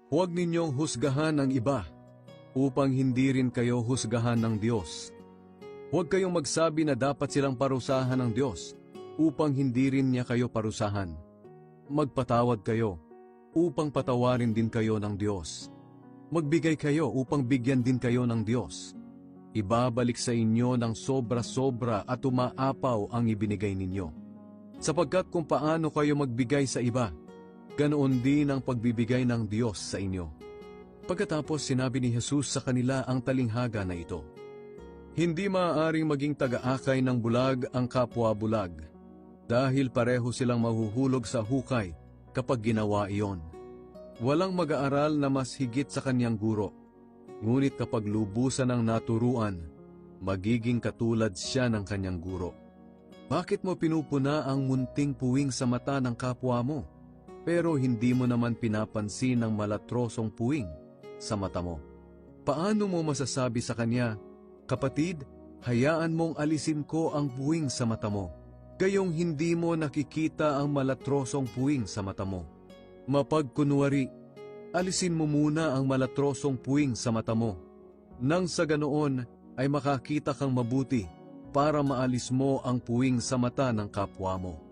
Huwag ninyong husgahan ang iba, upang hindi rin kayo husgahan ng Diyos. Huwag kayong magsabi na dapat silang parusahan ng Diyos, upang hindi rin niya kayo parusahan. Magpatawad kayo, upang patawarin din kayo ng Diyos. Magbigay kayo upang bigyan din kayo ng Diyos. Ibabalik sa inyo ng sobra-sobra at umaapaw ang ibinigay ninyo. Sapagkat kung paano kayo magbigay sa iba, ganoon din ang pagbibigay ng Diyos sa inyo. Pagkatapos sinabi ni Jesus sa kanila ang talinghaga na ito, hindi maaaring maging taga-akay ng bulag ang kapwa bulag, dahil pareho silang mahuhulog sa hukay kapag ginawa iyon. Walang mag-aaral na mas higit sa kanyang guro. Ngunit kapag lubusan ng naturuan, magiging katulad siya ng kanyang guro. Bakit mo pinupuna ang munting puwing sa mata ng kapwa mo, pero hindi mo naman pinapansin ang malatrosong puwing sa mata mo? Paano mo masasabi sa kanya, kapatid, hayaan mong alisin ko ang puwing sa mata mo, gayong hindi mo nakikita ang malatrosong puwing sa mata mo? Mapagkunwari, alisin mo muna ang malatrosong puwing sa mata mo, nang sa ganoon ay makakita kang mabuti para maalis mo ang puwing sa mata ng kapwa mo.